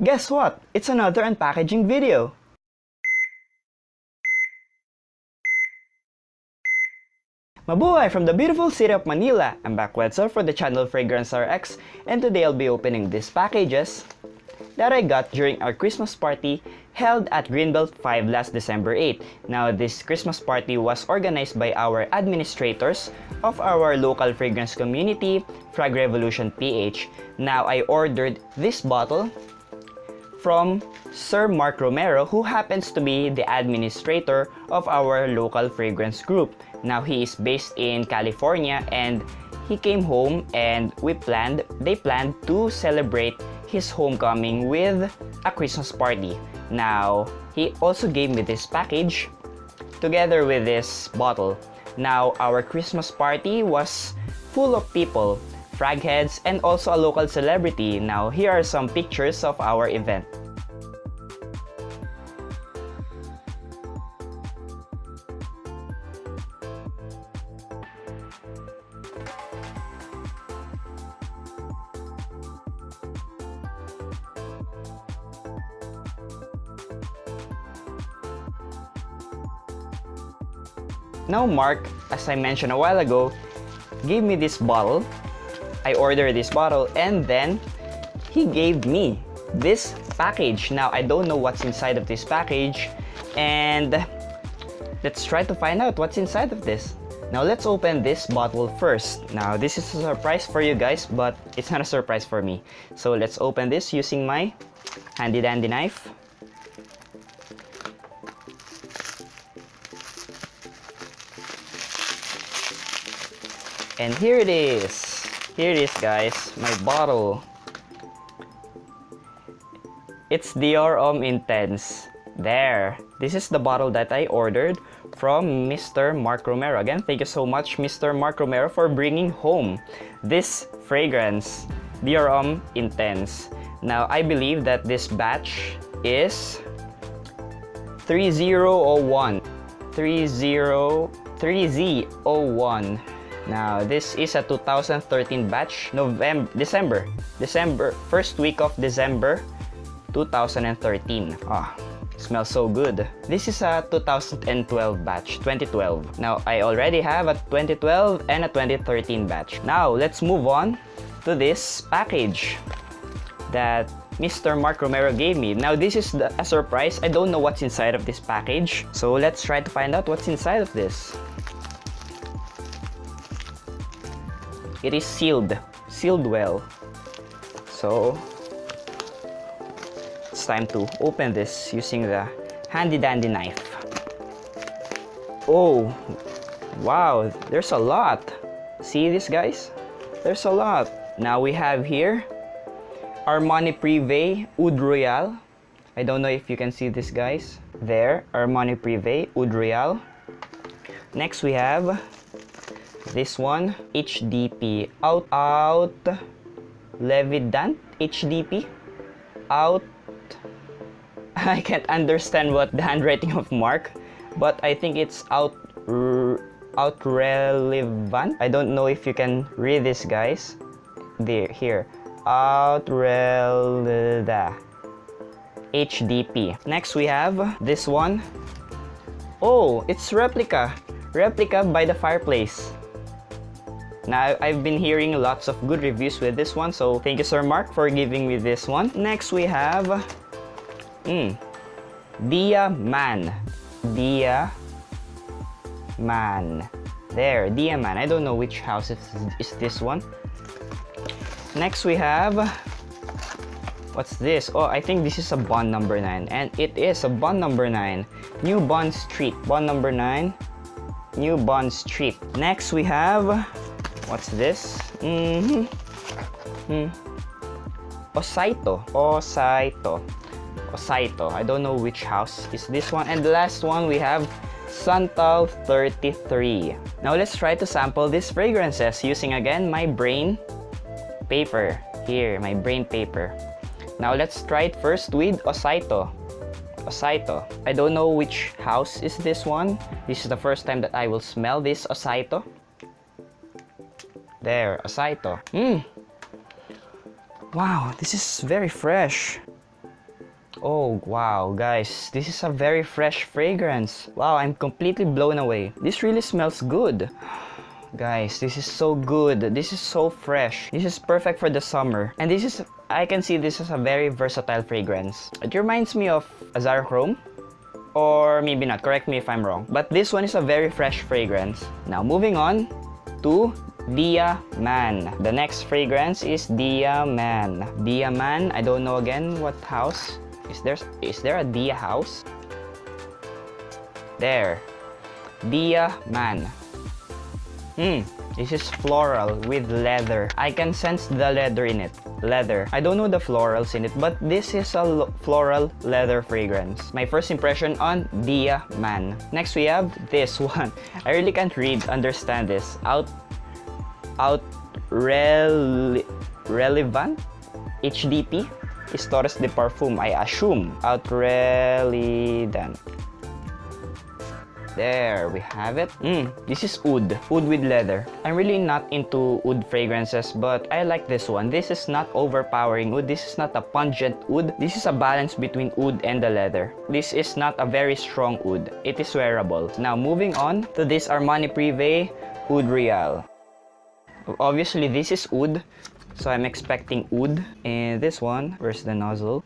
Guess what? It's another unpackaging video. Mabuhay from the beautiful city of Manila. I'm back Wetzel for the channel Fragrance RX, and today I'll be opening these packages that I got during our Christmas party held at Greenbelt 5 last December 8. Now, this Christmas party was organized by our administrators of our local fragrance community, Frag Revolution PH. Now, I ordered this bottle from Sir Mark Romero, who happens to be the administrator of our local fragrance group. Now, he is based in California, and he came home and they planned to celebrate his homecoming with a Christmas party. Now, he also gave me this package together with this bottle. Now, our Christmas party was full of people, Fragheads, and also a local celebrity. Now, here are some pictures of our event. Now, Mark, as I mentioned a while ago, gave me this bottle. I ordered this bottle, and then he gave me this package. Now, I don't know what's inside of this package, and let's try to find out what's inside of this. Now, let's open this bottle first. Now, this is a surprise for you guys, but it's not a surprise for me. So, let's open this using my handy-dandy knife. And here it is. Here it is, guys. My bottle. It's Dior Homme Intense. There. This is the bottle that I ordered from Mr. Mark Romero. Again, thank you so much, Mr. Mark Romero, for bringing home this fragrance, Dior Homme Intense. Now, I believe that this batch is 3001. 3001. Now, this is a 2013 batch, December, first week of December 2013. Ah, smells so good. This is a 2012 batch, 2012. Now, I already have a 2012 and a 2013 batch. Now, let's move on to this package that Mr. Mark Romero gave me. Now, this is a surprise. I don't know what's inside of this package. So, let's try to find out what's inside of this. It is sealed well. So, it's time to open this using the handy-dandy knife. Oh, wow, there's a lot. See this, guys? There's a lot. Now we have here Armani Prive Oud Royal. I don't know if you can see this, guys. There, Armani Prive Oud Royal. Next we have this one, HDP, out Levidant, HDP, out. I can't understand what the handwriting of Mark, but I think it's out relevant. I don't know if you can read this, guys. There, here, out relevant, HDP. Next we have this one. Oh, it's replica by the Fireplace. Now, I've been hearing lots of good reviews with this one, so thank you, Sir Mark, for giving me this one. Next, we have Diaman. There, Diaman. I don't know which house is this one. Next, we have, what's this? Oh, I think this is a Bond number 9, and it is a Bond number 9. New Bond Street. Bond number 9. New Bond Street. Next, we have, what's this? Osaito. I don't know which house is this one. And the last one, we have Santal 33. Now, let's try to sample these fragrances using, again, my brain paper. Here, my brain paper. Now, let's try it first with Osaito. I don't know which house is this one. This is the first time that I will smell this Osaito. There, Osaito. Wow, this is very fresh. Oh wow, guys, this is a very fresh fragrance. Wow, I'm completely blown away. This really smells good. Guys, this is so good. This is so fresh. This is perfect for the summer. And this is, I can see this is a very versatile fragrance. It reminds me of Chrome, or maybe not, correct me if I'm wrong. But this one is a very fresh fragrance. Now moving on to Dia Man. The next fragrance is Dia Man. Dia Man, I don't know again what house. Is there a Dia house? There. Dia Man. This is floral with leather. I can sense the leather in it. Leather. I don't know the florals in it, but this is a floral leather fragrance. My first impression on Dia Man. Next we have this one. I really can't understand this. Relevant HDP Historias de Parfum, I assume. Relevant. There we have it. This is oud with leather. I'm really not into oud fragrances, but I like this one. This is not overpowering oud. This is not a pungent oud. This is a balance between oud and the leather. This is not a very strong oud. It is wearable. Now moving on to this Armani Prive Oud Royal. Obviously this is oud, so I'm expecting oud. And this one, where's the nozzle?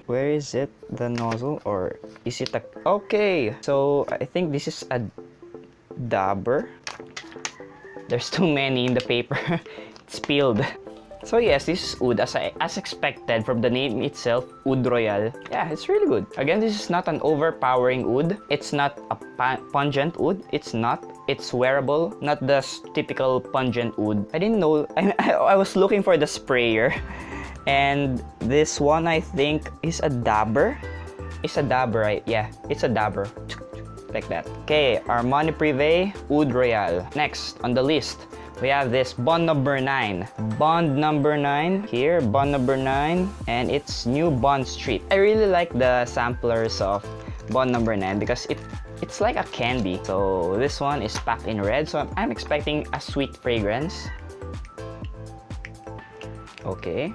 Where is it? The nozzle, or is it a... Okay, so I think this is a dabber. There's too many in the paper. It's peeled. So yes, this is oud as expected from the name itself, Oud Royal. Yeah, it's really good. Again, this is not an overpowering oud. It's not a pungent oud. It's not. It's wearable, not the typical pungent oud. I didn't know. I was looking for the sprayer, and this one I think is a dabber. It's a dabber, right? Yeah, it's a dabber. Like that. Okay, Armani Prive Oud Royal. Next on the list, we have this Bond number 9. Bond number 9 here, Bond number 9, and it's New Bond Street. I really like the samplers of Bond number 9 because it's like a candy. So this one is packed in red, so I'm expecting a sweet fragrance. Okay.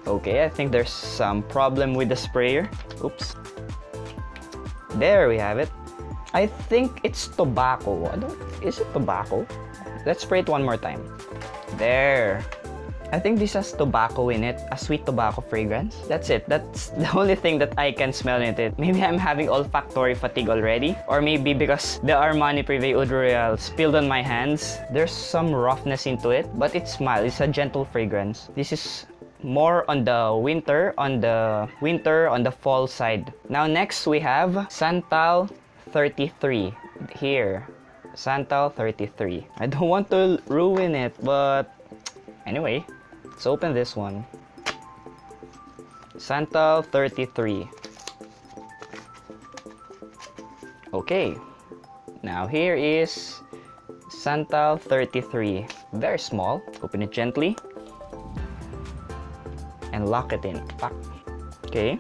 Okay, I think there's some problem with the sprayer. Oops. There we have it. I think it's tobacco. Is it tobacco? Let's spray it one more time. There. I think this has tobacco in it, a sweet tobacco fragrance. That's it. That's the only thing that I can smell in it. Maybe I'm having olfactory fatigue already, or maybe because the Armani Prive Oud Royal spilled on my hands. There's some roughness into it, but it's mild. It's a gentle fragrance. This is more on the winter, on the fall side. Now next we have Santal 33 here. Santal 33. I don't want to ruin it, but anyway, let's open this one. Santal 33. Okay, now here is Santal 33. Very small. Open it gently and lock it in. Okay.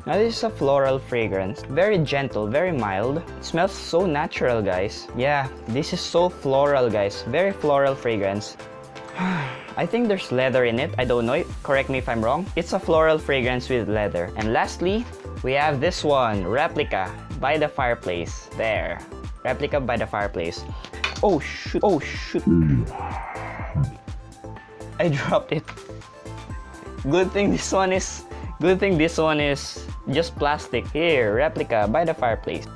Now this is a floral fragrance. Very gentle, very mild. It smells so natural, guys. Yeah, this is so floral, guys. Very floral fragrance. I think there's leather in it. I don't know. Correct me if I'm wrong. It's a floral fragrance with leather. And lastly, we have this one, Replica by the Fireplace. There. Replica by the Fireplace. Oh shoot. Oh shoot. I dropped it. Good thing this one is just plastic. Here, Replica by the Fireplace.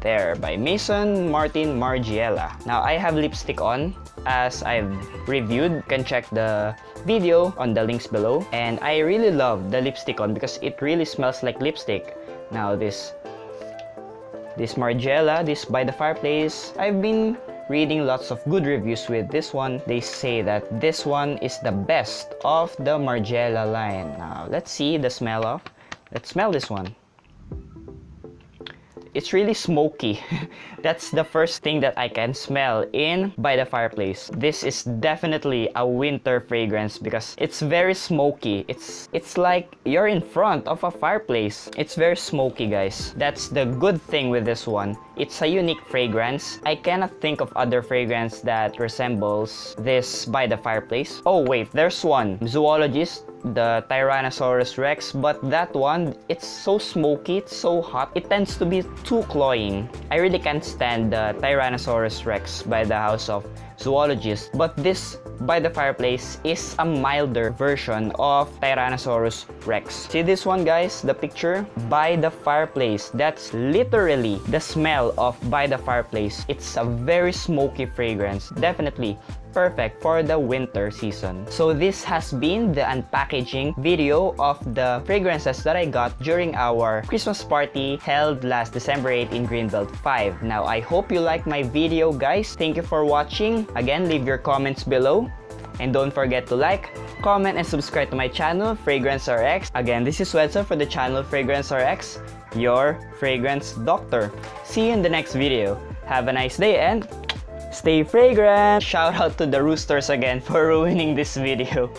There, by Mason Martin Margiela. Now I have lipstick on, as I've reviewed. You can check the video on the links below. And I really love the lipstick on because it really smells like lipstick. Now this Margiela, this by the Fireplace, I've been reading lots of good reviews with this one. They say that this one is the best of the Margiela line. Now let's see the smell of. Let's smell this one. it's really smoky. That's the first thing that I can smell in By the Fireplace. This is definitely a winter fragrance because it's very smoky. It's like you're in front of a fireplace. It's very smoky, guys. That's the good thing with this one. It's a unique fragrance. I cannot think of other fragrance that resembles this By the Fireplace. Oh wait, there's one. Zoologist, the Tyrannosaurus Rex, but that one, it's so smoky, it's so hot, it tends to be too cloying. I really can't stand the Tyrannosaurus Rex by the House of Zoologist, but this By the Fireplace is a milder version of Tyrannosaurus Rex. See this one, guys, the picture? By the Fireplace. That's literally the smell of By the Fireplace. It's a very smoky fragrance. Definitely perfect for the winter season. So this has been the unpackaging video of the fragrances that I got during our Christmas party held last December 8 in Greenbelt 5. Now, I hope you liked my video, guys. Thank you for watching. Again, leave your comments below. And don't forget to like, comment, and subscribe to my channel, Fragrance RX. Again, this is Wedson for the channel Fragrance RX, your fragrance doctor. See you in the next video. Have a nice day and stay fragrant! Shout out to the roosters again for ruining this video.